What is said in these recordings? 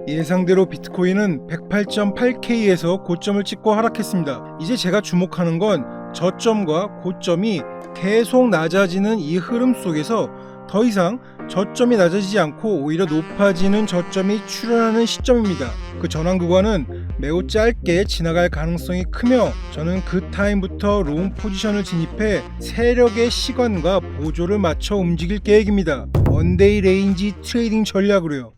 예상대로 비트코인은 108.8K에서 고점을 찍고 하락했습니다. 이제 제가 주목하는 건 저점과 고점이 계속 낮아지는 이 흐름 속에서 더 이상 저점이 낮아지지 않고 오히려 높아지는 저점이 출현하는 시점입니다. 그 전환 구간은 매우 짧게 지나갈 가능성이 크며 저는 그 타임부터 롱 포지션을 진입해 세력의 시간과 보조를 맞춰 움직일 계획입니다. 원데이 레인지 트레이딩 전략으로요.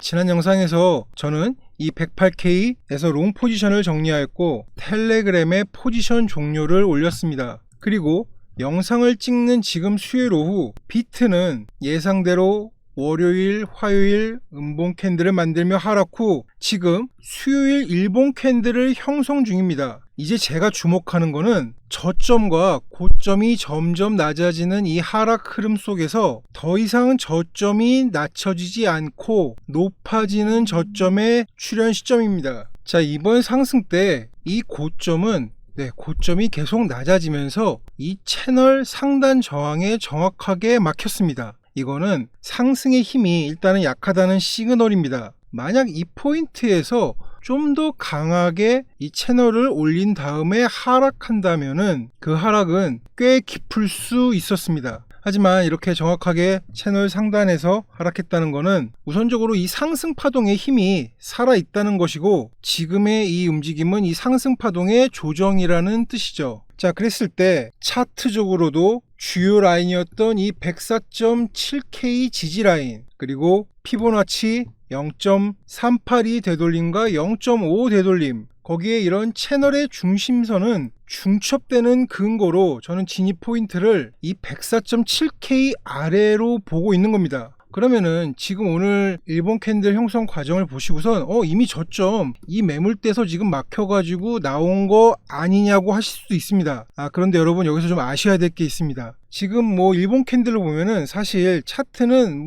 지난 영상에서 저는 이 108K에서 롱 포지션을 정리하였고 텔레그램에 포지션 종료를 올렸습니다. 그리고 영상을 찍는 지금 수요일 오후 비트는 예상대로 월요일, 화요일 음봉 캔들을 만들며 하락 후 지금 수요일 일봉 캔들을 형성 중입니다. 이제 제가 주목하는 거는 저점과 고점이 점점 낮아지는 이 하락 흐름 속에서 더 이상 저점이 낮춰지지 않고 높아지는 저점의 출현 시점입니다. 자, 이번 상승 때 이 고점은 고점이 계속 낮아지면서 이 채널 상단 저항에 정확하게 막혔습니다. 이거는 상승의 힘이 일단은 약하다는 시그널입니다. 만약 이 포인트에서 좀 더 강하게 이 채널을 올린 다음에 하락한다면은 그 하락은 꽤 깊을 수 있었습니다. 하지만 이렇게 정확하게 채널 상단에서 하락했다는 것은 우선적으로 이 상승 파동의 힘이 살아있다는 것이고 지금의 이 움직임은 이 상승 파동의 조정이라는 뜻이죠. 자, 그랬을 때 차트적으로도 주요 라인이었던 이 104.7K 지지 라인 그리고 피보나치 0.382 되돌림과 0.5 되돌림 거기에 이런 채널의 중심선은 중첩되는 근거로 저는 진입 포인트를 이 104.7K 아래로 보고 있는 겁니다. 그러면은 지금 오늘 일본 캔들 형성 과정을 보시고선 이미 저점 이 매물대에서 지금 막혀가지고 나온 거 아니냐고 하실 수도 있습니다. 그런데 여러분 여기서 좀 아셔야 될 게 있습니다. 지금 일본 캔들을 보면은 사실 차트는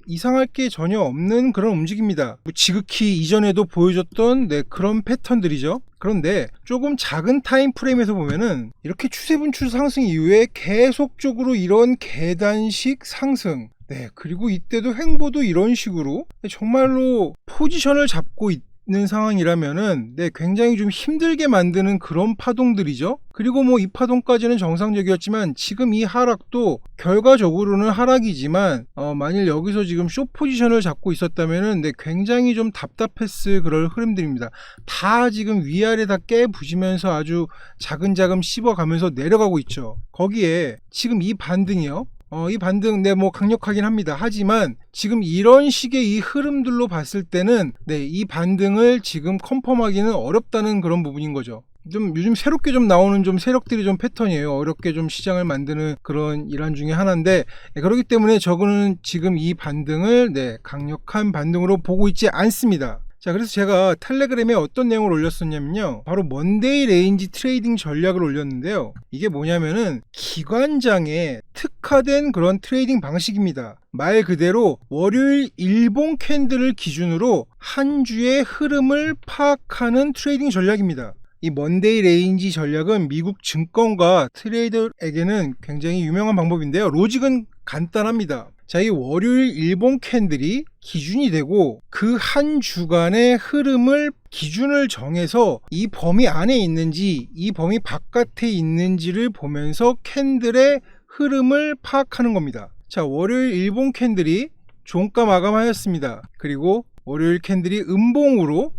이상할 게 전혀 없는 그런 움직임입니다. 지극히 이전에도 보여줬던 그런 패턴들이죠. 그런데 조금 작은 타임 프레임에서 보면은 이렇게 추세분출 상승 이후에 계속적으로 이런 계단식 상승 그리고 이때도 횡보도 이런 식으로 정말로 포지션을 잡고 있는 상황이라면은 굉장히 좀 힘들게 만드는 그런 파동들이죠. 그리고 이 파동까지는 정상적이었지만 지금 이 하락도 결과적으로는 하락이지만 만일 여기서 지금 숏 포지션을 잡고 있었다면은 굉장히 좀 답답했을 그럴 흐름들입니다. 다 지금 위아래 다 깨부시면서 아주 자근자근 씹어가면서 내려가고 있죠. 거기에 지금 이 반등이요. 이 반등 강력하긴 합니다. 하지만 지금 이런 식의 이 흐름들로 봤을 때는 이 반등을 지금 컨펌하기는 어렵다는 그런 부분인 거죠. 좀 요즘 새롭게 좀 나오는 좀 세력들이 좀 패턴이에요. 어렵게 좀 시장을 만드는 그런 일환 중에 하나인데 그렇기 때문에 저거는 지금 이 반등을 강력한 반등으로 보고 있지 않습니다. 자, 그래서 제가 텔레그램에 어떤 내용을 올렸었냐면요. 바로 먼데이 레인지 트레이딩 전략을 올렸는데요. 이게 뭐냐면은 기관장에 특화된 그런 트레이딩 방식입니다. 말 그대로 월요일 일봉 캔들을 기준으로 한 주의 흐름을 파악하는 트레이딩 전략입니다. 이 먼데이 레인지 전략은 미국 증권가 트레이더에게는 굉장히 유명한 방법인데요. 로직은 간단합니다. 자, 이 월요일 일봉 캔들이 기준이 되고 그 한 주간의 흐름을 기준을 정해서 이 범위 안에 있는지 이 범위 바깥에 있는지를 보면서 캔들의 흐름을 파악하는 겁니다. 자, 월요일 일봉 캔들이 종가 마감하였습니다. 그리고 월요일 캔들이 음봉으로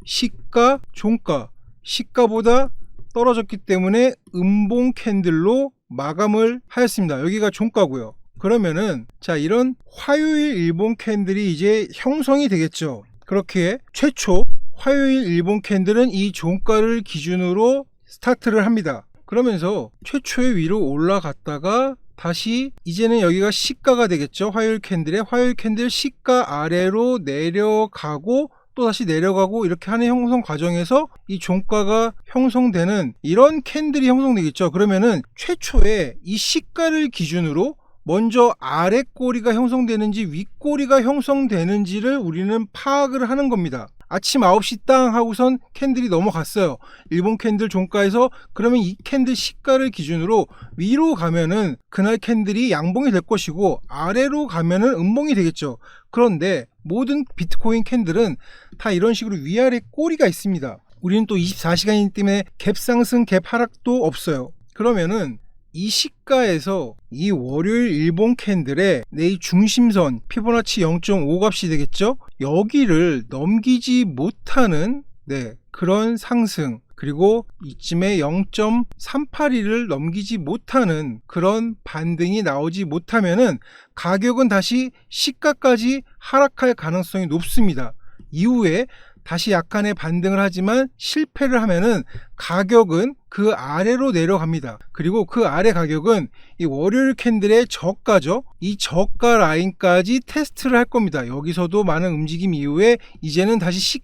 시가 종가 시가보다 떨어졌기 때문에 음봉 캔들로 마감을 하였습니다. 여기가 종가고요. 그러면은 자, 이런 화요일 일봉 캔들이 이제 형성이 되겠죠. 그렇게 최초 화요일 일봉 캔들은 이 종가를 기준으로 스타트를 합니다. 그러면서 최초의 위로 올라갔다가 다시 이제는 여기가 시가가 되겠죠. 화요일 캔들 시가 아래로 내려가고 또 다시 내려가고 이렇게 하는 형성 과정에서 이 종가가 형성되는 이런 캔들이 형성되겠죠. 그러면은 최초에 이 시가를 기준으로 먼저 아래 꼬리가 형성되는지 윗꼬리가 형성되는지를 우리는 파악을 하는 겁니다. 아침 9시 땅 하고선 캔들이 넘어갔어요. 일본 캔들 종가에서. 그러면 이 캔들 시가를 기준으로 위로 가면은 그날 캔들이 양봉이 될 것이고 아래로 가면은 음봉이 되겠죠. 그런데 모든 비트코인 캔들은 다 이런 식으로 위아래 꼬리가 있습니다. 우리는 또 24시간이기 때문에 갭 상승 갭 하락도 없어요. 그러면은 이 시가에서 이 월요일 일본 캔들의 내 중심선 피보나치 0.5 값이 되겠죠. 여기를 넘기지 못하는 그런 상승, 그리고 이쯤에 0.382를 넘기지 못하는 그런 반등이 나오지 못하면은 가격은 다시 시가까지 하락할 가능성이 높습니다. 이후에 다시 약간의 반등을 하지만 실패를 하면은 가격은 그 아래로 내려갑니다. 그리고 그 아래 가격은 이 월요일 캔들의 저가죠. 이 저가 라인까지 테스트를 할 겁니다. 여기서도 많은 움직임 이후에 이제는 다시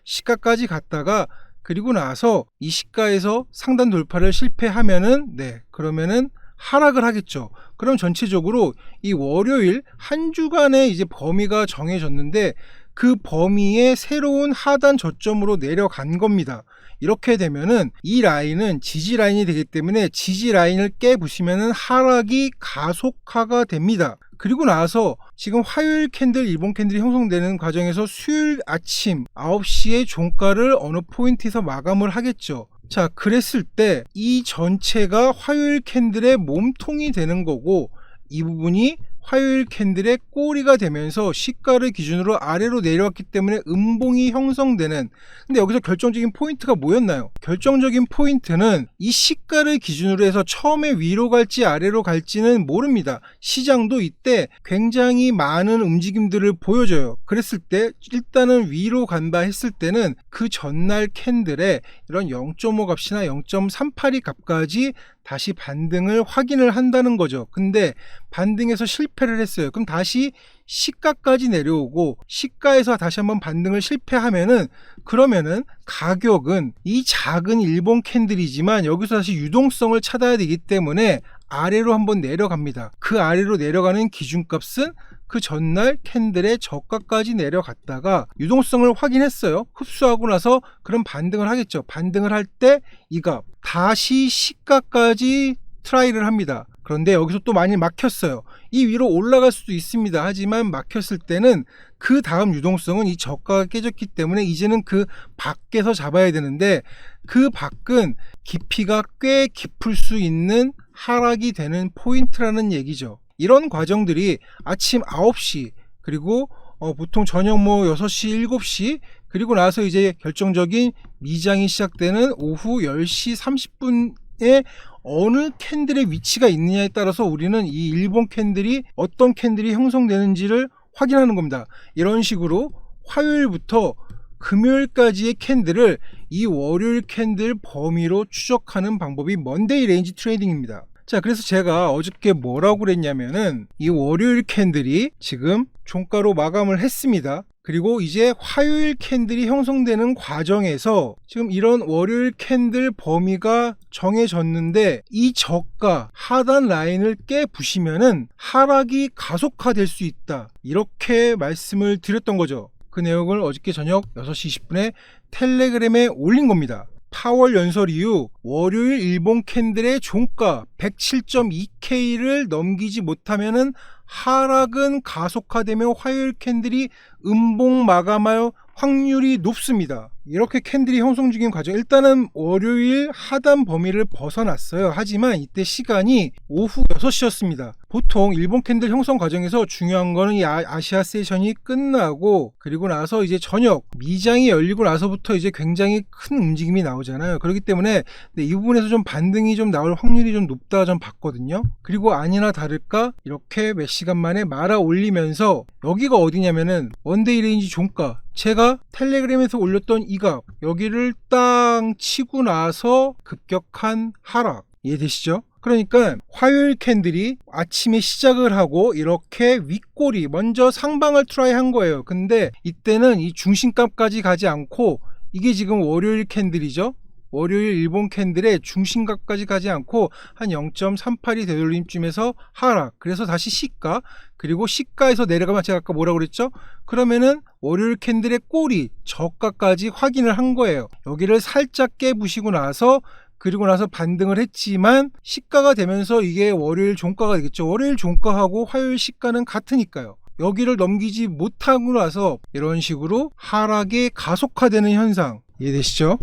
시가까지 갔다가 그리고 나서 이 시가에서 상단 돌파를 실패하면은 그러면은 하락을 하겠죠. 그럼 전체적으로 이 월요일 한 주간의 이제 범위가 정해졌는데 그 범위의 새로운 하단 저점으로 내려간 겁니다. 이렇게 되면은 이 라인은 지지 라인이 되기 때문에 지지 라인을 깨부시면은 하락이 가속화가 됩니다. 그리고 나서 지금 화요일 캔들, 일본 캔들이 형성되는 과정에서 수요일 아침 9시에 종가를 어느 포인트에서 마감을 하겠죠. 자, 그랬을 때 이 전체가 화요일 캔들의 몸통이 되는 거고, 이 부분이 화요일 캔들의 꼬리가 되면서 시가를 기준으로 아래로 내려왔기 때문에 음봉이 형성되는. 근데 여기서 결정적인 포인트가 뭐였나요? 결정적인 포인트는 이 시가를 기준으로 해서 처음에 위로 갈지 아래로 갈지는 모릅니다. 시장도 이때 굉장히 많은 움직임들을 보여줘요. 그랬을 때 일단은 위로 간다 했을 때는 그 전날 캔들의 이런 0.5 값이나 0.382 값까지 다시 반등을 확인을 한다는 거죠. 근데 반등에서 실패를 했어요. 그럼 다시 시가까지 내려오고 시가에서 다시 한번 반등을 실패하면은, 그러면은 가격은 이 작은 일본 캔들이지만 여기서 다시 유동성을 찾아야 되기 때문에 아래로 한번 내려갑니다. 그 아래로 내려가는 기준값은 그 전날 캔들의 저가까지 내려갔다가 유동성을 확인했어요. 흡수하고 나서 그럼 반등을 하겠죠. 반등을 할 때 이 값 다시 시가까지 트라이를 합니다. 그런데 여기서 또 많이 막혔어요. 이 위로 올라갈 수도 있습니다. 하지만 막혔을 때는 그 다음 유동성은 이 저가가 깨졌기 때문에 이제는 그 밖에서 잡아야 되는데, 그 밖은 깊이가 꽤 깊을 수 있는 하락이 되는 포인트라는 얘기죠. 이런 과정들이 아침 9시 그리고 보통 저녁 6시 7시 그리고 나서 이제 결정적인 미장이 시작되는 오후 10시 30분에 어느 캔들의 위치가 있느냐에 따라서 우리는 이 일본 캔들이 어떤 캔들이 형성되는지를 확인하는 겁니다. 이런 식으로 화요일부터 금요일까지의 캔들을 이 월요일 캔들 범위로 추적하는 방법이 먼데이 레인지 트레이딩입니다. 자, 그래서 제가 어저께 뭐라고 그랬냐면은 이 월요일 캔들이 지금 종가로 마감을 했습니다. 그리고 이제 화요일 캔들이 형성되는 과정에서 지금 이런 월요일 캔들 범위가 정해졌는데 이 저가 하단 라인을 깨부시면은 하락이 가속화될 수 있다, 이렇게 말씀을 드렸던 거죠. 그 내용을 어저께 저녁 6시 20분에 텔레그램에 올린 겁니다. 파월 연설 이후 월요일 일본 캔들의 종가 107.2K를 넘기지 못하면은 하락은 가속화되며 화요일 캔들이 음봉 마감할 확률이 높습니다. 이렇게 캔들이 형성 중인 과정, 일단은 월요일 하단 범위를 벗어났어요. 하지만 이때 시간이 오후 6시였습니다. 보통 일본 캔들 형성 과정에서 중요한 거는 이 아시아 세션이 끝나고 그리고 나서 이제 저녁 미장이 열리고 나서부터 이제 굉장히 큰 움직임이 나오잖아요. 그렇기 때문에 이 부분에서 좀 반등이 좀 나올 확률이 좀 높다 좀 봤거든요. 그리고 아니나 다를까 이렇게 몇 시간 만에 말아 올리면서, 여기가 어디냐면은 원데이 레인지 종가, 제가 텔레그램에서 올렸던 이 값, 여기를 땅 치고 나서 급격한 하락, 이해되시죠? 그러니까 화요일 캔들이 아침에 시작을 하고 이렇게 윗꼬리 먼저 상방을 트라이 한 거예요. 근데 이때는 이 중심값까지 가지 않고, 이게 지금 월요일 캔들이죠. 월요일 일본 캔들의 중심가까지 가지 않고 한 0.38이 되돌림쯤에서 하락, 그래서 다시 시가, 그리고 시가에서 내려가면 제가 아까 뭐라고 그랬죠? 그러면은 월요일 캔들의 꼬리 저가까지 확인을 한 거예요. 여기를 살짝 깨부시고 나서 그리고 나서 반등을 했지만 시가가 되면서 이게 월요일 종가가 되겠죠. 월요일 종가하고 화요일 시가는 같으니까요. 여기를 넘기지 못하고 나서 이런 식으로 하락이 가속화되는 현상, 이해되시죠?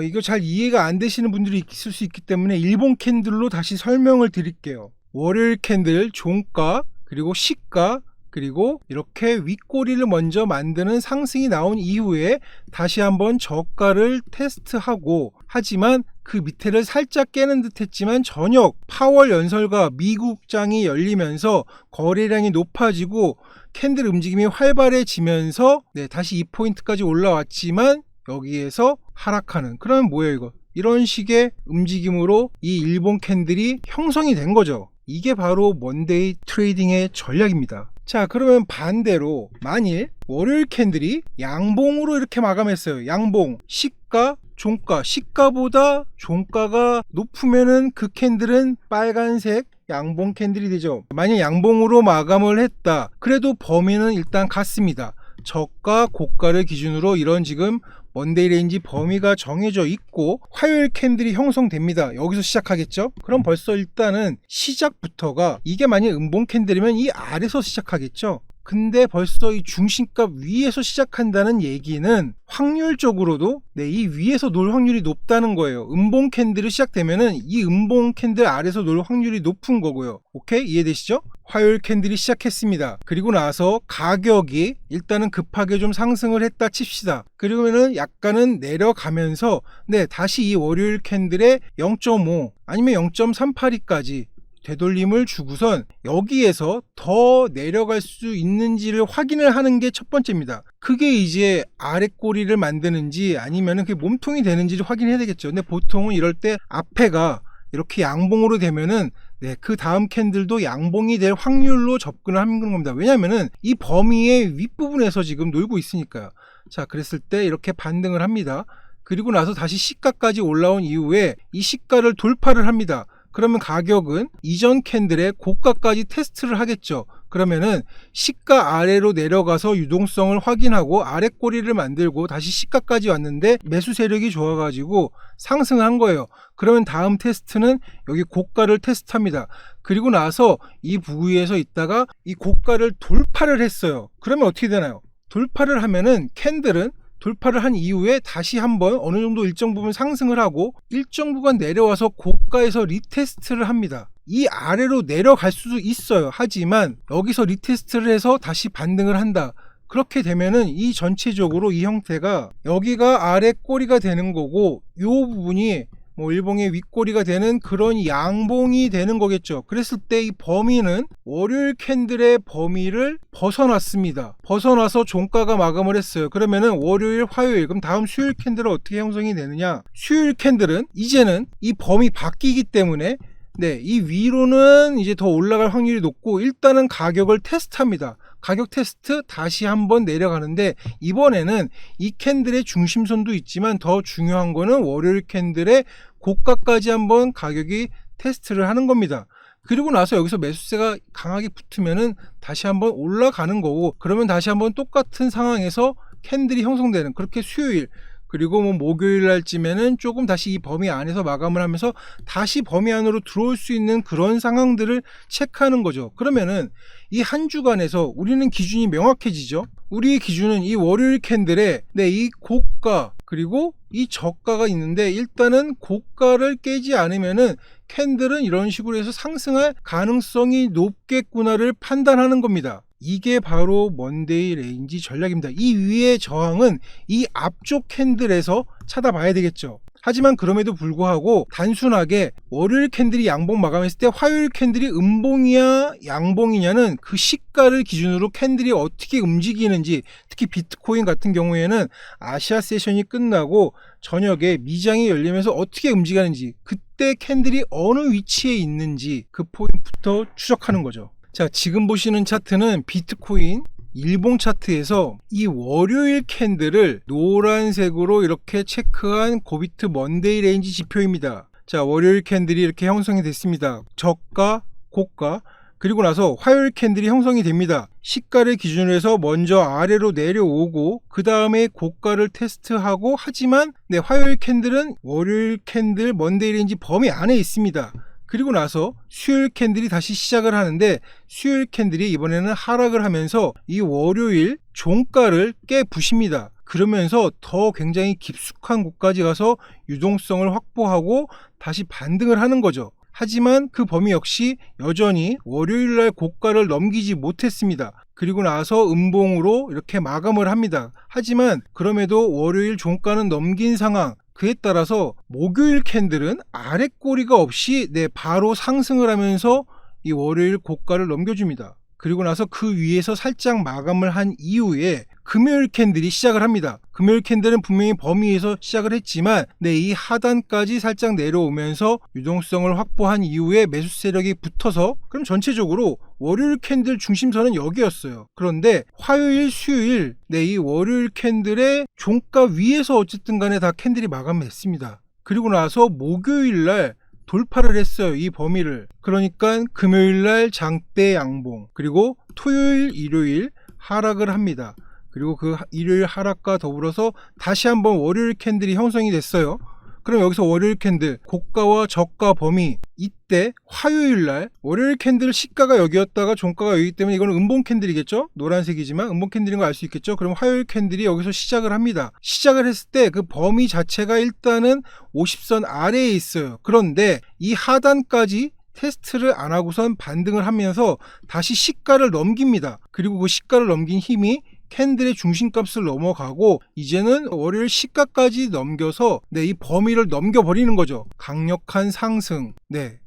이거 잘 이해가 안 되시는 분들이 있을 수 있기 때문에 일본 캔들로 다시 설명을 드릴게요. 월요일 캔들 종가, 그리고 시가, 그리고 이렇게 윗꼬리를 먼저 만드는 상승이 나온 이후에 다시 한번 저가를 테스트하고, 하지만 그 밑에를 살짝 깨는 듯 했지만 저녁 파월 연설과 미국장이 열리면서 거래량이 높아지고 캔들 움직임이 활발해지면서 다시 2포인트까지 올라왔지만 여기에서 하락하는, 그러면 뭐예요 이거? 이런 식의 움직임으로 이 일본 캔들이 형성이 된 거죠. 이게 바로 먼데이 트레이딩의 전략입니다. 자, 그러면 반대로 만일 월요일 캔들이 양봉으로 이렇게 마감했어요. 양봉, 시가, 종가, 시가보다 종가가 높으면은 그 캔들은 빨간색 양봉 캔들이 되죠. 만약 양봉으로 마감을 했다, 그래도 범위는 일단 같습니다. 저가, 고가를 기준으로 이런 지금 먼데이 레인지 범위가 정해져 있고 화요일 캔들이 형성됩니다. 여기서 시작하겠죠? 그럼 벌써 일단은 시작부터가, 이게 만약 음봉 캔들이면 이 아래서 시작하겠죠? 근데 벌써 이 중심값 위에서 시작한다는 얘기는 확률적으로도 이 위에서 놀 확률이 높다는 거예요. 음봉 캔들이 시작되면은 이 음봉 캔들 아래서 놀 확률이 높은 거고요. 오케이? 이해되시죠? 화요일 캔들이 시작했습니다. 그리고 나서 가격이 일단은 급하게 좀 상승을 했다 칩시다. 그러면은 약간은 내려가면서 다시 이 월요일 캔들의 0.5 아니면 0.382까지 되돌림을 주고선 여기에서 더 내려갈 수 있는지를 확인을 하는 게 첫 번째입니다. 그게 이제 아래 꼬리를 만드는지 아니면 그게 몸통이 되는지를 확인해야 되겠죠. 근데 보통은 이럴 때 앞에가 이렇게 양봉으로 되면은 그 다음 캔들도 양봉이 될 확률로 접근을 하는 겁니다. 왜냐면은 이 범위의 윗부분에서 지금 놀고 있으니까요. 자, 그랬을 때 이렇게 반등을 합니다. 그리고 나서 다시 시가까지 올라온 이후에 이 시가를 돌파를 합니다. 그러면 가격은 이전 캔들의 고가까지 테스트를 하겠죠. 그러면은 시가 아래로 내려가서 유동성을 확인하고 아래 꼬리를 만들고 다시 시가까지 왔는데 매수 세력이 좋아가지고 상승을 한 거예요. 그러면 다음 테스트는 여기 고가를 테스트합니다. 그리고 나서 이 부위에서 있다가 이 고가를 돌파를 했어요. 그러면 어떻게 되나요? 돌파를 하면은 캔들은 돌파를 한 이후에 다시 한번 어느 정도 일정 부분 상승을 하고 일정 구간 내려와서 고가에서 리테스트를 합니다. 이 아래로 내려갈 수도 있어요. 하지만 여기서 리테스트를 해서 다시 반등을 한다. 그렇게 되면은 이 전체적으로 이 형태가 여기가 아래 꼬리가 되는 거고 이 부분이 일봉의 윗꼬리가 되는 그런 양봉이 되는 거겠죠. 그랬을 때 이 범위는 월요일 캔들의 범위를 벗어났습니다. 벗어나서 종가가 마감을 했어요. 그러면은 월요일, 화요일, 그럼 다음 수요일 캔들은 어떻게 형성이 되느냐? 수요일 캔들은 이제는 이 범위 바뀌기 때문에 이 위로는 이제 더 올라갈 확률이 높고 일단은 가격을 테스트합니다. 가격 테스트 다시 한번 내려가는데 이번에는 이 캔들의 중심선도 있지만 더 중요한 거는 월요일 캔들의 고가까지 한번 가격이 테스트를 하는 겁니다. 그리고 나서 여기서 매수세가 강하게 붙으면은 다시 한번 올라가는 거고, 그러면 다시 한번 똑같은 상황에서 캔들이 형성되는, 그렇게 수요일 그리고 목요일 날쯤에는 조금 다시 이 범위 안에서 마감을 하면서 다시 범위 안으로 들어올 수 있는 그런 상황들을 체크하는 거죠. 그러면은 이 한 주간에서 우리는 기준이 명확해지죠. 우리의 기준은 이 월요일 캔들에 이 고가 그리고 이 저가가 있는데 일단은 고가를 깨지 않으면은 캔들은 이런 식으로 해서 상승할 가능성이 높겠구나를 판단하는 겁니다. 이게 바로 먼데이 레인지 전략입니다. 이 위의 저항은 이 앞쪽 캔들에서 찾아봐야 되겠죠. 하지만 그럼에도 불구하고 단순하게 월요일 캔들이 양봉 마감했을 때 화요일 캔들이 음봉이야 양봉이냐는 그 시가를 기준으로 캔들이 어떻게 움직이는지, 특히 비트코인 같은 경우에는 아시아 세션이 끝나고 저녁에 미장이 열리면서 어떻게 움직이는지, 그때 캔들이 어느 위치에 있는지 그 포인트부터 추적하는 거죠. 자, 지금 보시는 차트는 비트코인 일봉 차트에서 이 월요일 캔들을 노란색으로 이렇게 체크한 고비트 먼데이 레인지 지표입니다. 자, 월요일 캔들이 이렇게 형성이 됐습니다. 저가, 고가, 그리고 나서 화요일 캔들이 형성이 됩니다. 시가를 기준으로 해서 먼저 아래로 내려오고 그 다음에 고가를 테스트하고, 하지만 화요일 캔들은 월요일 캔들 먼데이 레인지 범위 안에 있습니다. 그리고 나서 수요일 캔들이 다시 시작을 하는데, 수요일 캔들이 이번에는 하락을 하면서 이 월요일 종가를 깨부십니다. 그러면서 더 굉장히 깊숙한 곳까지 가서 유동성을 확보하고 다시 반등을 하는 거죠. 하지만 그 범위 역시 여전히 월요일날 고가를 넘기지 못했습니다. 그리고 나서 음봉으로 이렇게 마감을 합니다. 하지만 그럼에도 월요일 종가는 넘긴 상황, 그에 따라서 목요일 캔들은 아래 꼬리가 없이 바로 상승을 하면서 이 월요일 고가를 넘겨줍니다. 그리고 나서 그 위에서 살짝 마감을 한 이후에 금요일 캔들이 시작을 합니다. 금요일 캔들은 분명히 범위에서 시작을 했지만 이 하단까지 살짝 내려오면서 유동성을 확보한 이후에 매수 세력이 붙어서, 그럼 전체적으로 월요일 캔들 중심선은 여기였어요. 그런데 화요일, 수요일 이 월요일 캔들의 종가 위에서 어쨌든 간에 다 캔들이 마감했습니다. 그리고 나서 목요일날 돌파를 했어요, 이 범위를. 그러니까 금요일날 장대 양봉, 그리고 토요일, 일요일 하락을 합니다. 그리고 그 일요일 하락과 더불어서 다시 한번 월요일 캔들이 형성이 됐어요. 그럼 여기서 월요일 캔들 고가와 저가 범위, 이때 화요일날 월요일 캔들 시가가 여기였다가 종가가 여기기 때문에 이거는 음봉 캔들이겠죠? 노란색이지만 음봉 캔들인 거 알 수 있겠죠? 그럼 화요일 캔들이 여기서 시작을 합니다. 시작을 했을 때 그 범위 자체가 일단은 50선 아래에 있어요. 그런데 이 하단까지 테스트를 안 하고선 반등을 하면서 다시 시가를 넘깁니다. 그리고 그 시가를 넘긴 힘이 캔들의 중심값을 넘어가고 이제는 월요일 시가까지 넘겨서 이 범위를 넘겨버리는 거죠. 강력한 상승.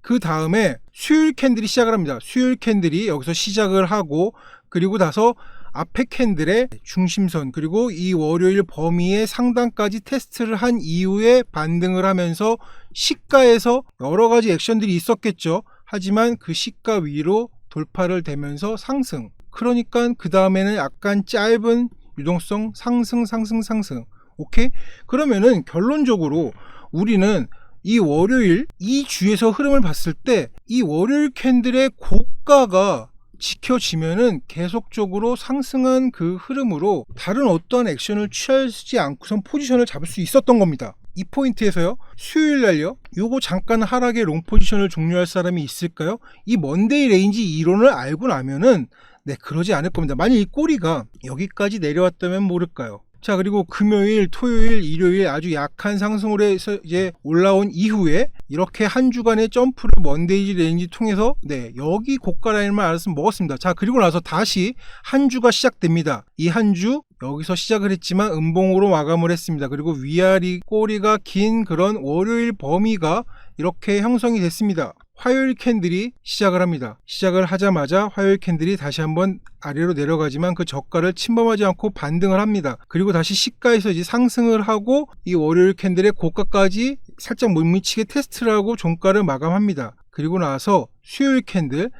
그 다음에 수요일 캔들이 시작을 합니다. 수요일 캔들이 여기서 시작을 하고, 그리고 나서 앞에 캔들의 중심선, 그리고 이 월요일 범위의 상단까지 테스트를 한 이후에 반등을 하면서 시가에서 여러 가지 액션들이 있었겠죠. 하지만 그 시가 위로 돌파를 되면서 상승. 그러니까 그 다음에는 약간 짧은 유동성 상승. 오케이? 그러면은 결론적으로 우리는 이 월요일 이 주에서 흐름을 봤을 때 이 월요일 캔들의 고가가 지켜지면은 계속적으로 상승한 그 흐름으로 다른 어떠한 액션을 취하지 않고선 포지션을 잡을 수 있었던 겁니다. 이 포인트에서요, 수요일 날요, 요거 잠깐 하락의 롱 포지션을 종료할 사람이 있을까요? 이 먼데이 레인지 이론을 알고 나면은 그러지 않을 겁니다. 만약 이 꼬리가 여기까지 내려왔다면 모를까요? 자, 그리고 금요일, 토요일, 일요일 아주 약한 상승으로 해서 이제 올라온 이후에 이렇게 한 주간의 점프를 먼데이 레인지 통해서 여기 고가 라인만 알았으면 먹었습니다. 자, 그리고 나서 다시 한 주가 시작됩니다. 이 한 주 여기서 시작을 했지만 음봉으로 마감을 했습니다. 그리고 위아래 꼬리가 긴 그런 월요일 범위가 이렇게 형성이 됐습니다. 화요일 캔들이 시작을 합니다. 시작을 하자마자 화요일 캔들이 다시 한번 아래로 내려가지만 그 저가를 침범하지 않고 반등을 합니다. 그리고 다시 시가에서 이제 상승을 하고 이 월요일 캔들의 고가까지 살짝 못 미치게 테스트를 하고 종가를 마감합니다. 그리고 나서 수요일 캔들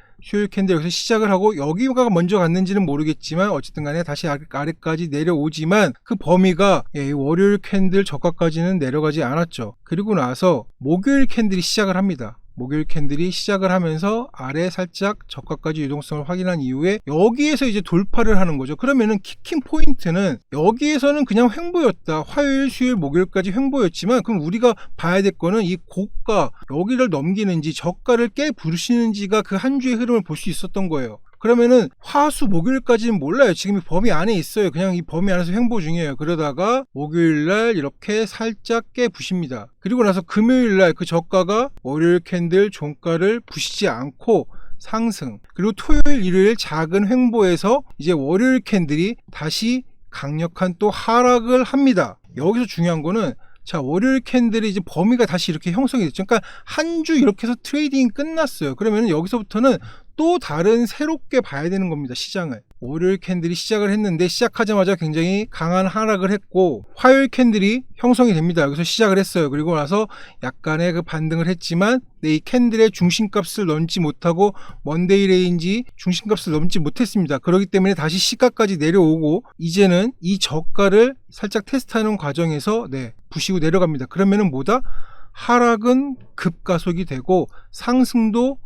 여기서 시작을 하고, 여기가 먼저 갔는지는 모르겠지만 어쨌든 간에 다시 아래까지 내려오지만 그 범위가 월요일 캔들 저가까지는 내려가지 않았죠. 그리고 나서 목요일 캔들이 시작을 합니다. 목요일 캔들이 시작을 하면서 아래 살짝 저가까지 유동성을 확인한 이후에 여기에서 이제 돌파를 하는 거죠. 그러면은 키킹 포인트는 여기에서는 그냥 횡보였다. 화요일, 수요일, 목요일까지 횡보였지만, 그럼 우리가 봐야 될 거는 이 고가 여기를 넘기는지 저가를 깨부시는지가 그 한 주의 흐름을 볼 수 있었던 거예요. 그러면은 화수 목요일까지는 몰라요. 지금 이 범위 안에 있어요. 그냥 이 범위 안에서 횡보 중이에요. 그러다가 목요일날 이렇게 살짝 깨부십니다. 그리고 나서 금요일날 그 저가가 월요일 캔들 종가를 부시지 않고 상승. 그리고 토요일, 일요일 작은 횡보에서 이제 월요일 캔들이 다시 강력한 또 하락을 합니다. 여기서 중요한 거는, 자, 월요일 캔들이 이제 범위가 다시 이렇게 형성이 됐죠. 그러니까 한 주 이렇게 해서 트레이딩이 끝났어요. 그러면 여기서부터는 또 다른 새롭게 봐야 되는 겁니다, 시장을. 월요일 캔들이 시작을 했는데 시작하자마자 굉장히 강한 하락을 했고 화요일 캔들이 형성이 됩니다. 여기서 시작을 했어요. 그리고 나서 약간의 그 반등을 했지만 이 캔들의 중심값을 넘지 못하고 먼데이 레인지 중심값을 넘지 못했습니다. 그렇기 때문에 다시 시가까지 내려오고 이제는 이 저가를 살짝 테스트하는 과정에서 부시고 내려갑니다. 그러면은 뭐다? 하락은 급가속이 되고 상승도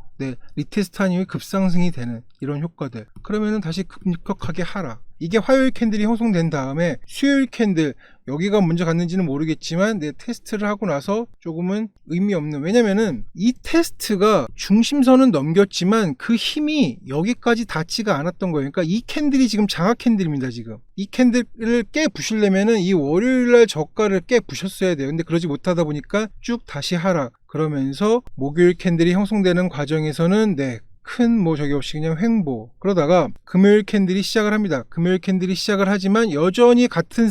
리테스트 이후에 급상승이 되는 이런 효과들. 그러면은 다시 급격하게 하락. 이게 화요일 캔들이 형성된 다음에 수요일 캔들, 여기가 먼저 갔는지는 모르겠지만 테스트를 하고 나서 조금은 의미 없는, 왜냐면은 이 테스트가 중심선은 넘겼지만 그 힘이 여기까지 닿지가 않았던 거예요. 그러니까 이 캔들이 지금 장악 캔들입니다. 지금 이 캔들을 깨 부시려면은 이 월요일날 저가를 깨 부셨어야 돼요. 근데 그러지 못하다 보니까 쭉 다시 하락. 그러면서 목요일 캔들이 형성되는 과정에서는 큰 저기 없이 그냥 횡보. 그러다가 금요일 캔들이 시작을 합니다. 금요일 캔들이 시작을 하지만 여전히 같은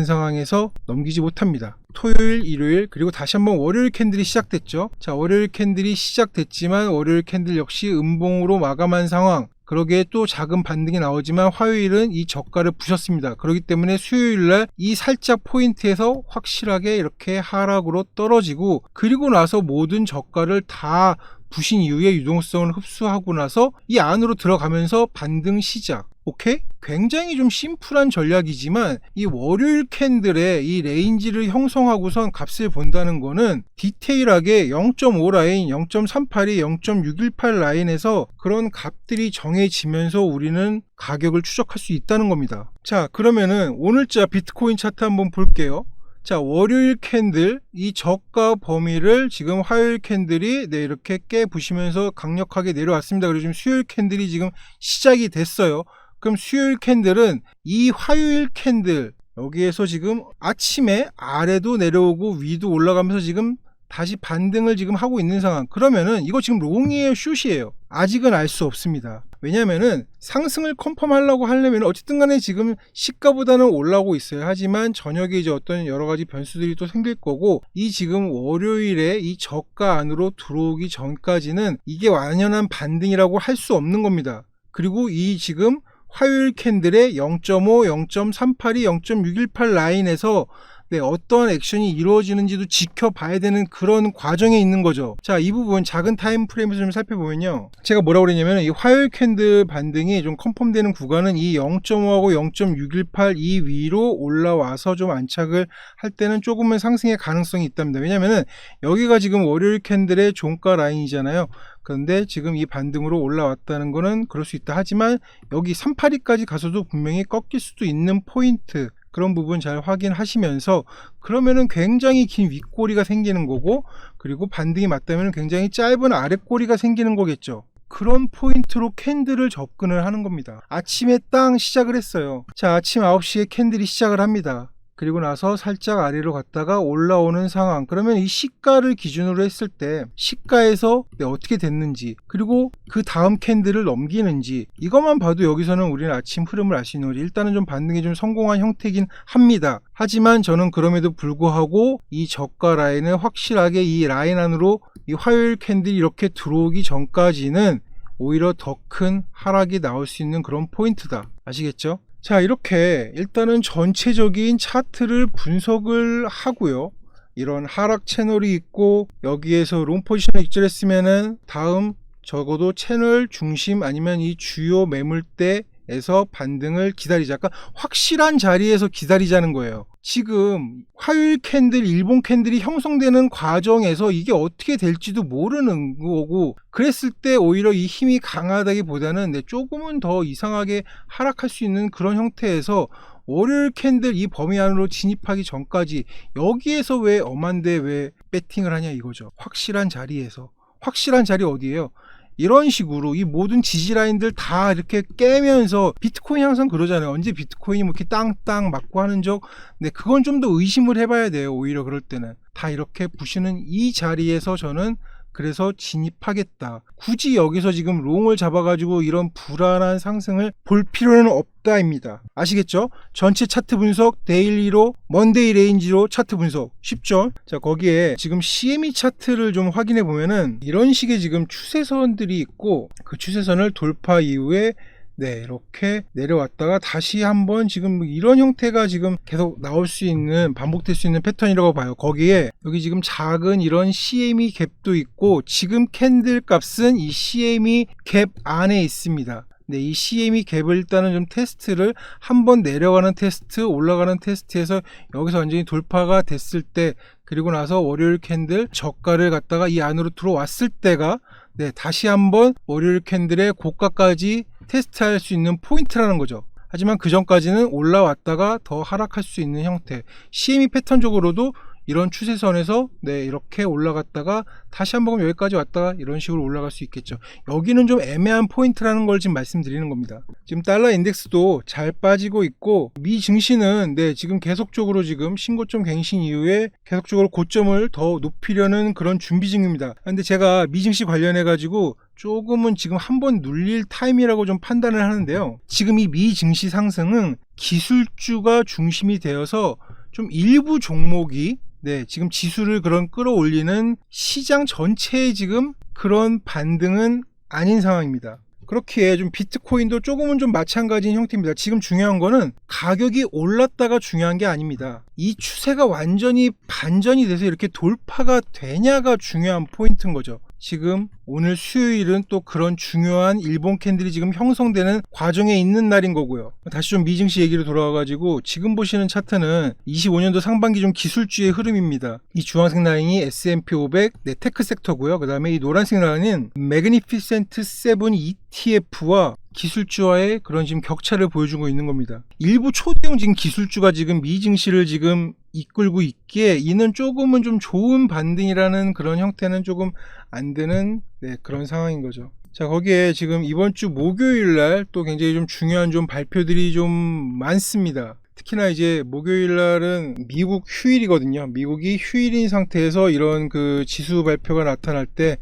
상황에서 넘기지 못합니다. 토요일, 일요일, 그리고 다시 한번 월요일 캔들이 시작됐죠. 자, 월요일 캔들이 시작됐지만 월요일 캔들 역시 음봉으로 마감한 상황. 그러기에 또 작은 반등이 나오지만 화요일은 이 저가를 부셨습니다. 그렇기 때문에 수요일날 이 살짝 포인트에서 확실하게 이렇게 하락으로 떨어지고, 그리고 나서 모든 저가를 다 부신 이후에 유동성을 흡수하고 나서 이 안으로 들어가면서 반등 시작. 오케이? 굉장히 좀 심플한 전략이지만 이 월요일 캔들의 이 레인지를 형성하고선 값을 본다는 거는 디테일하게 0.5 라인, 0.382, 0.618 라인에서 그런 값들이 정해지면서 우리는 가격을 추적할 수 있다는 겁니다. 자, 그러면은 오늘자 비트코인 차트 한번 볼게요. 자, 월요일 캔들 이 저가 범위를 지금 화요일 캔들이 이렇게 깨 부시면서 강력하게 내려왔습니다. 그리고 지금 수요일 캔들이 지금 시작이 됐어요. 그럼 수요일 캔들은 이 화요일 캔들 여기에서 지금 아침에 아래도 내려오고 위도 올라가면서 지금 다시 반등을 지금 하고 있는 상황. 그러면은 이거 지금 롱이에요, 숏이에요? 아직은 알 수 없습니다. 왜냐면은 상승을 컨펌하려고 하려면 어쨌든 간에 지금 시가보다는 올라오고 있어요. 하지만 저녁에 이제 어떤 여러 가지 변수들이 또 생길 거고, 이 지금 월요일에 이 저가 안으로 들어오기 전까지는 이게 완연한 반등이라고 할 수 없는 겁니다. 그리고 이 지금 화요일 캔들의 0.5, 0.382, 0.618 라인에서 어떤 액션이 이루어지는지도 지켜봐야 되는 그런 과정에 있는 거죠. 자, 이 부분 작은 타임 프레임에서 좀 살펴보면요, 제가 뭐라고 그랬냐면 이 화요일 캔들 반등이 좀 컨펌되는 구간은 이 0.5하고 0.618 이 위로 올라와서 좀 안착을 할 때는 조금은 상승의 가능성이 있답니다. 왜냐면은 여기가 지금 월요일 캔들의 종가 라인이잖아요. 그런데 지금 이 반등으로 올라왔다는 거는 그럴 수 있다. 하지만 여기 382까지 가서도 분명히 꺾일 수도 있는 포인트, 그런 부분 잘 확인하시면서, 그러면은 굉장히 긴 윗꼬리가 생기는 거고, 그리고 반등이 맞다면 굉장히 짧은 아랫꼬리가 생기는 거겠죠. 그런 포인트로 캔들을 접근을 하는 겁니다. 아침에 땅 시작을 했어요. 자, 아침 9시에 캔들이 시작을 합니다. 그리고 나서 살짝 아래로 갔다가 올라오는 상황. 그러면 이 시가를 기준으로 했을 때 시가에서 어떻게 됐는지, 그리고 그 다음 캔들을 넘기는지, 이것만 봐도 여기서는 우리는 아침 흐름을 알 수 있는 거죠. 일단은 좀 반등이 좀 성공한 형태긴 합니다. 하지만 저는 그럼에도 불구하고 이 저가 라인을 확실하게 이 라인 안으로 이 화요일 캔들이 이렇게 들어오기 전까지는 오히려 더 큰 하락이 나올 수 있는 그런 포인트다. 아시겠죠? 자, 이렇게 일단은 전체적인 차트를 분석을 하고요. 이런 하락 채널이 있고 여기에서 롱 포지션을 익절했으면은 다음 적어도 채널 중심 아니면 이 주요 매물대에서 반등을 기다리자. 그러니까 확실한 자리에서 기다리자는 거예요. 지금 화요일 캔들, 일본 캔들이 형성되는 과정에서 이게 어떻게 될지도 모르는 거고, 그랬을 때 오히려 이 힘이 강하다기보다는 조금은 더 이상하게 하락할 수 있는 그런 형태에서 월요일 캔들 이 범위 안으로 진입하기 전까지 여기에서 왜 엄한데 왜 배팅을 하냐 이거죠. 확실한 자리에서. 확실한 자리 어디예요? 이런 식으로 이 모든 지지 라인들 다 이렇게 깨면서, 비트코인 항상 그러잖아요. 언제 비트코인이 뭐 이렇게 땅땅 맞고 하는 적, 근데 그건 좀 더 의심을 해봐야 돼요. 오히려 그럴 때는 다 이렇게 부시는 이 자리에서 저는 그래서 진입하겠다. 굳이 여기서 지금 롱을 잡아가지고 이런 불안한 상승을 볼 필요는 없다입니다. 아시겠죠? 전체 차트 분석, 데일리로, 먼데이 레인지로 차트 분석 쉽죠? 자, 거기에 지금 CME 차트를 좀 확인해 보면은 이런 식의 지금 추세선들이 있고, 그 추세선을 돌파 이후에 네, 이렇게 내려왔다가 다시 한번 지금 이런 형태가 지금 계속 나올 수 있는, 반복될 수 있는 패턴이라고 봐요. 거기에 여기 지금 작은 이런 CME 갭도 있고, 지금 캔들 값은 이 CME 갭 안에 있습니다. 네, 이 CME 갭을 일단은 좀 테스트를, 한번 내려가는 테스트, 올라가는 테스트에서 여기서 완전히 돌파가 됐을 때, 그리고 나서 월요일 캔들 저가를 갖다가 이 안으로 들어왔을 때가, 네, 다시 한번 월요일 캔들의 고가까지 테스트할 수 있는 포인트라는 거죠. 하지만 그 전까지는 올라왔다가 더 하락할 수 있는 형태. CME 패턴적으로도 이런 추세선에서 네, 이렇게 올라갔다가 다시 한번 여기까지 왔다가 이런 식으로 올라갈 수 있겠죠. 여기는 좀 애매한 포인트라는 걸 지금 말씀드리는 겁니다. 지금 달러 인덱스도 잘 빠지고 있고, 미 증시는 네, 지금 계속적으로 지금 신고점 갱신 이후에 계속적으로 고점을 더 높이려는 그런 준비 중입니다. 근데 제가 미 증시 관련해 가지고 조금은 지금 한번 눌릴 타임이라고 좀 판단을 하는데요. 지금 이 미 증시 상승은 기술주가 중심이 되어서 좀 일부 종목이 네, 지금 지수를 그런 끌어올리는 시장 전체의 지금 그런 반등은 아닌 상황입니다. 그렇기에 좀 비트코인도 조금은 좀 마찬가지인 형태입니다. 지금 중요한 거는 가격이 올랐다가 중요한 게 아닙니다. 이 추세가 완전히 반전이 돼서 이렇게 돌파가 되냐가 중요한 포인트인 거죠. 지금 오늘 수요일은 또 그런 중요한 일본 캔들이 지금 형성되는 과정에 있는 날인 거고요. 다시 좀 미증시 얘기로 돌아와가지고, 지금 보시는 차트는 25년도 상반기 좀 기술주의 흐름입니다. 이 주황색 라인이 S&P 500 네, 테크 섹터고요. 그 다음에 이 노란색 라인은 매그니피센트 7 ETF와 기술주와의 그런 지금 격차를 보여주고 있는 겁니다. 일부 초대형 지금 기술주가 지금 미 증시를 지금 이끌고 있기에 이는 조금은 좀 좋은 반등이라는 그런 형태는 조금 안 되는 네, 그런 상황인 거죠. 자, 거기에 지금 이번 주 목요일 날 또 굉장히 좀 중요한 좀 발표들이 좀 많습니다. 특히나 이제 목요일 날은 미국 휴일이거든요. 미국이 휴일인 상태에서 이런 그 지수 발표가 나타날 때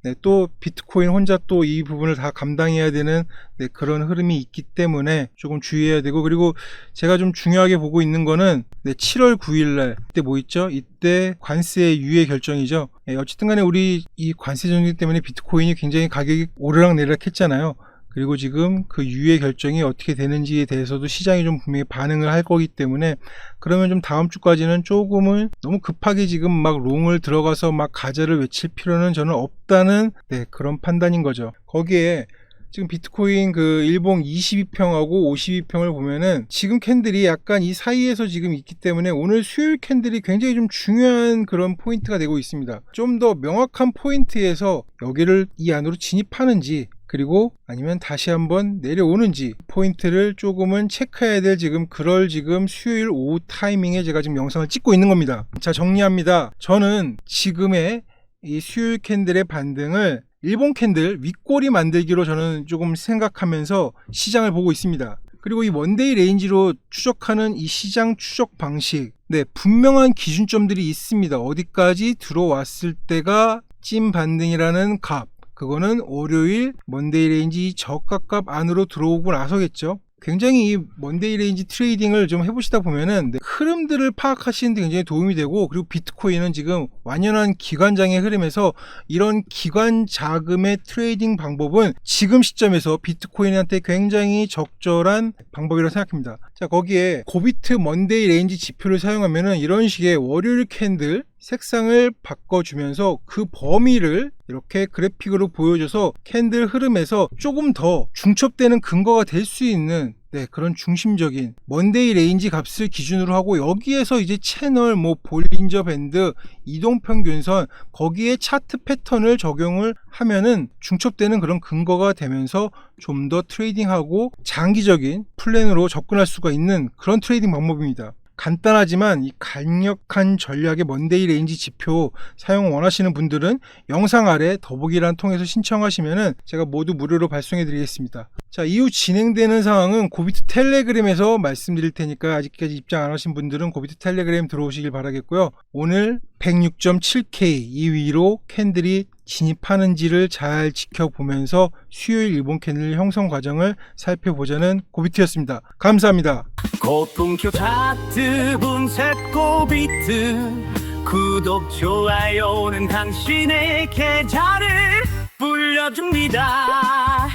네, 또 비트코인 혼자 또 이 부분을 다 감당해야 되는 네, 그런 흐름이 있기 때문에 조금 주의해야 되고, 그리고 제가 좀 중요하게 보고 있는 거는 네, 7월 9일날 이때 뭐 있죠? 이때 관세 유예 결정이죠. 네, 어쨌든 간에 우리 이 관세 정책 때문에 비트코인이 굉장히 가격이 오르락내리락 했잖아요. 그리고 지금 그 유예 결정이 어떻게 되는지에 대해서도 시장이 좀 분명히 반응을 할 거기 때문에, 그러면 좀 다음 주까지는 조금은 너무 급하게 지금 막 롱을 들어가서 막 가자를 외칠 필요는 저는 없다는 네, 그런 판단인 거죠. 거기에 지금 비트코인 그 일봉 22평하고 52평을 보면은 지금 캔들이 약간 이 사이에서 지금 있기 때문에 오늘 수요일 캔들이 굉장히 좀 중요한 그런 포인트가 되고 있습니다. 좀 더 명확한 포인트에서 여기를 이 안으로 진입하는지, 그리고 아니면 다시 한번 내려오는지 포인트를 조금은 체크해야 될 지금 그럴 지금 수요일 오후 타이밍에 제가 지금 영상을 찍고 있는 겁니다. 자, 정리합니다. 저는 지금의 이 수요일 캔들의 반등을 일본 캔들 윗꼬리 만들기로 저는 조금 생각하면서 시장을 보고 있습니다. 그리고 이 원데이 레인지로 추적하는 이 시장 추적 방식, 네, 분명한 기준점들이 있습니다. 어디까지 들어왔을 때가 찐 반등이라는 값, 그거는 월요일 먼데이 레인지 저가값 안으로 들어오고 나서겠죠. 굉장히 이 먼데이 레인지 트레이딩을 좀 해보시다 보면은 흐름들을 파악하시는 데 굉장히 도움이 되고, 그리고 비트코인은 지금 완연한 기관장의 흐름에서 이런 기관 자금의 트레이딩 방법은 지금 시점에서 비트코인한테 굉장히 적절한 방법이라고 생각합니다. 자, 거기에 고비트 먼데이 레인지 지표를 사용하면은 이런 식의 월요일 캔들 색상을 바꿔주면서 그 범위를 이렇게 그래픽으로 보여줘서 캔들 흐름에서 조금 더 중첩되는 근거가 될 수 있는 네, 그런 중심적인 먼데이 레인지 값을 기준으로 하고, 여기에서 이제 채널, 뭐 볼린저 밴드, 이동평균선, 거기에 차트 패턴을 적용을 하면은 중첩되는 그런 근거가 되면서 좀 더 트레이딩하고 장기적인 플랜으로 접근할 수가 있는 그런 트레이딩 방법입니다. 간단하지만 이 강력한 전략의 먼데이 레인지 지표 사용 원하시는 분들은 영상 아래 더보기란 통해서 신청하시면은 제가 모두 무료로 발송해 드리겠습니다. 자, 이후 진행되는 상황은 고비트 텔레그램에서 말씀드릴 테니까 아직까지 입장 안 하신 분들은 고비트 텔레그램 들어오시길 바라겠고요. 오늘 106.7K 이 위로 캔들이 진입하는지를 잘 지켜보면서 수요일 일본 캔들 형성 과정을 살펴보자는 고비트였습니다. 감사합니다. 고품격 차트 분석 고비트, 구독 좋아요는 당신의 계좌를 불려줍니다.